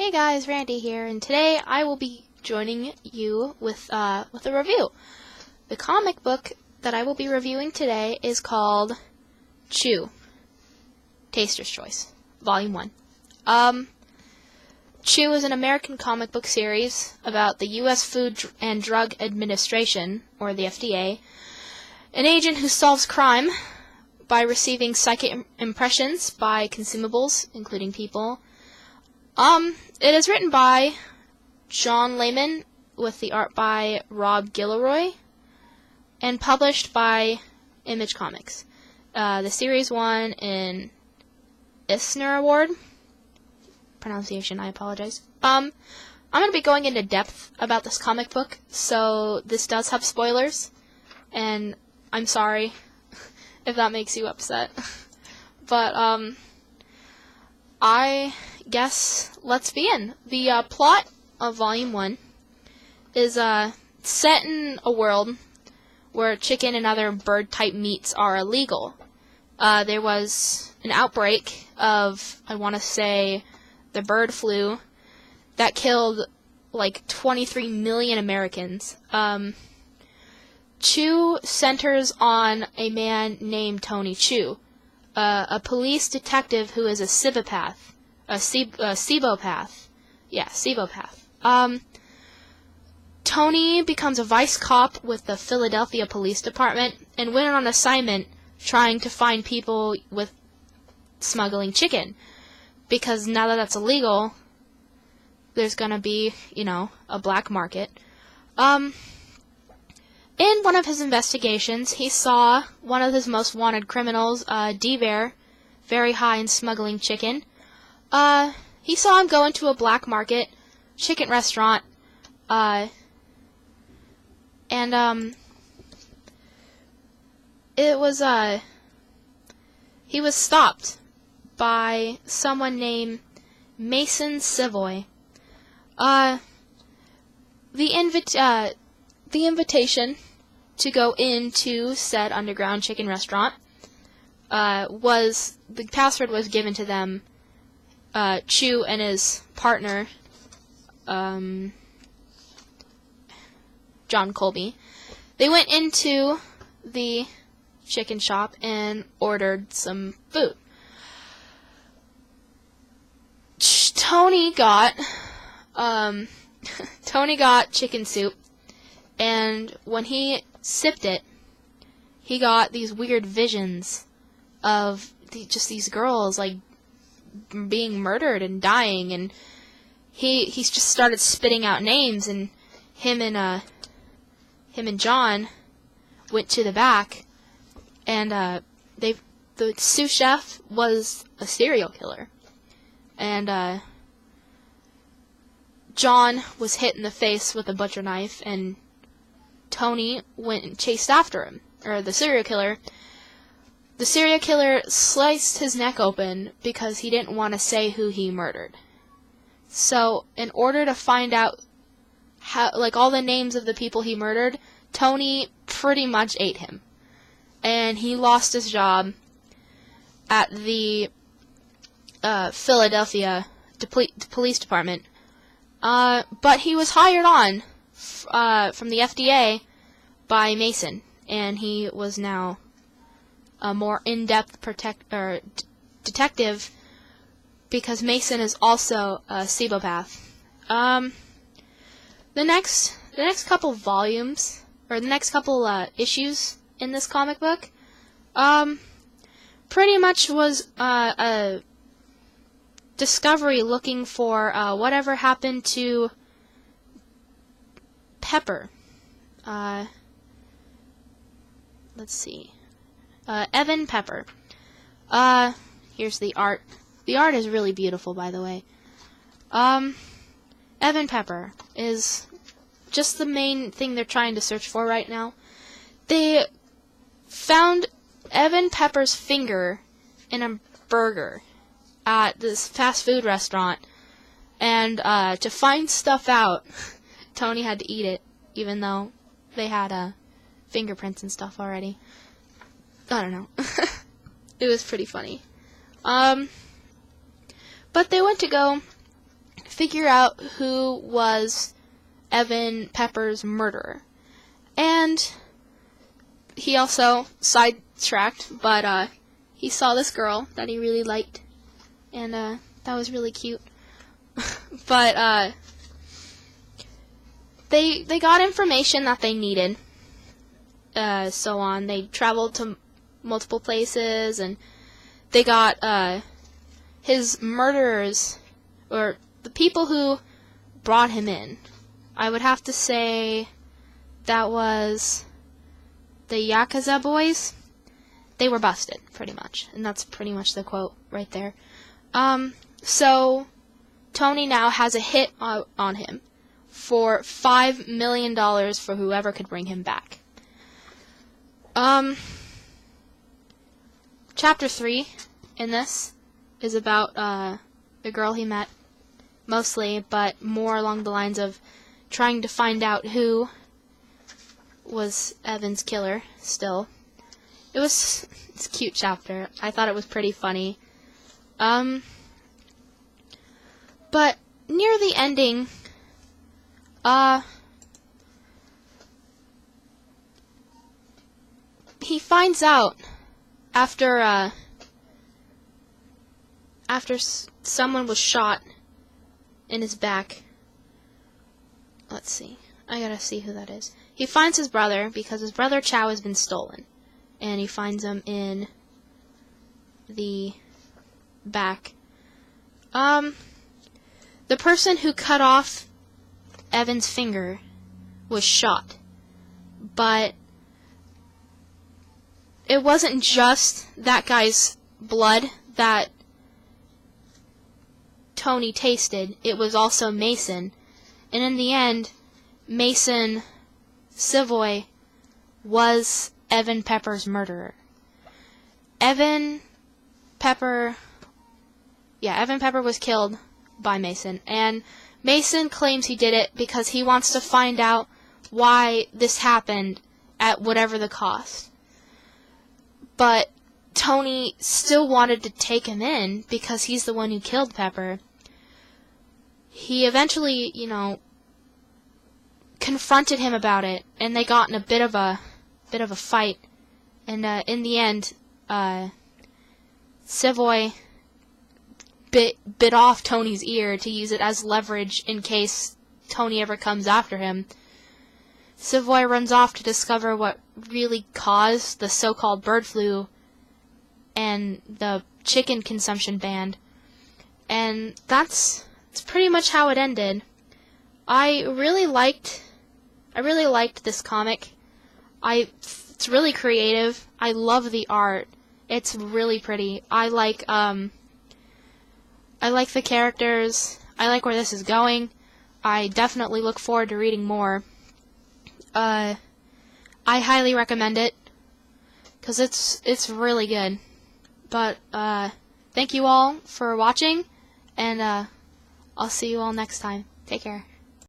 Hey guys, Randy here, and today I will be joining you with a review. The comic book that I will be reviewing today is called Chew, Taster's Choice, Volume 1. Chew is an American comic book series about the U.S. Food and Drug Administration, or the FDA, an agent who solves crime by receiving psychic impressions by consumables, including people. It is written by John Layman with the art by Rob Guillory and published by Image Comics. The series won an Eisner Award. Pronunciation, I apologize. I'm going to be going into depth about this comic book, so this does have spoilers, and I'm sorry if that makes you upset. But, I guess let's begin. The plot of Volume 1 is set in a world where chicken and other bird-type meats are illegal. There was an outbreak of, I want to say, the bird flu that killed like 23 million Americans. Chew centers on a man named Tony Chew, a police detective who is a sebopath. Tony becomes a vice cop with the Philadelphia Police Department and went on assignment trying to find people with smuggling chicken. Because now that that's illegal, there's gonna be, a black market. In one of his investigations, he saw one of his most wanted criminals, D-Bear, very high in smuggling chicken. He saw him go into a black market chicken restaurant, he was stopped by someone named Mason Savoy. The invitation to go into said underground chicken restaurant the password was given to them. Chew and his partner, John Colby, they went into the chicken shop and ordered some food. Tony got chicken soup, and when he sipped it, he got these weird visions of these girls like being murdered and dying, and he just started spitting out names, and him and John went to the back, and the sous chef was a serial killer, and John was hit in the face with a butcher knife, and Tony went and chased after him, or the serial killer. The serial killer sliced his neck open because he didn't want to say who he murdered. So, in order to find out all the names of the people he murdered, Tony pretty much ate him. And he lost his job at the Philadelphia Police Department. But he was hired on from the FDA by Mason, and he was now a more in-depth detective because Mason is also a sebopath. The next couple volumes, or the next couple issues in this comic book, pretty much was a discovery looking for whatever happened to Pepper. Let's see. Evan Pepper. Here's the art. The art is really beautiful, by the way. Evan Pepper is just the main thing they're trying to search for right now. They found Evan Pepper's finger in a burger at this fast food restaurant, and to find stuff out, Tony had to eat it, even though they had fingerprints and stuff already. I don't know. It was pretty funny. But they went to go figure out who was Evan Pepper's murderer. And he also sidetracked, but he saw this girl that he really liked, and that was really cute. But they got information that they needed. So on. They traveled to multiple places, and they got his murderers, or the people who brought him in. I would have to say that was the Yakuza boys. They were busted, pretty much. And that's pretty much the quote right there. So Tony now has a hit on him for $5 million for whoever could bring him back. Chapter 3 in this is about the girl he met, mostly, but more along the lines of trying to find out who was Evan's killer still. It's a cute chapter. I thought it was pretty funny. But near the ending, he finds out after someone was shot in his back. Let's see. I gotta see who that is. He finds his brother because his brother Chow has been stolen. And he finds him in the back. The person who cut off Evan's finger was shot. But it wasn't just that guy's blood that Tony tasted. It was also Mason. And in the end, Mason Savoy was Evan Pepper's murderer. Evan Pepper was killed by Mason, and Mason claims he did it because he wants to find out why this happened at whatever the cost. But Tony still wanted to take him in because he's the one who killed Pepper. He eventually, confronted him about it, and they got in a bit of a fight, and in the end, Savoy bit off Tony's ear to use it as leverage in case Tony ever comes after him. Savoy runs off to discover what really caused the so-called bird flu and the chicken consumption ban, and that's pretty much how it ended. I really liked this comic. It's really creative. I love the art. It's really pretty. I like the characters. I like where this is going. I definitely look forward to reading more. I highly recommend it because it's really good. But thank you all for watching, and I'll see you all next time. Take care.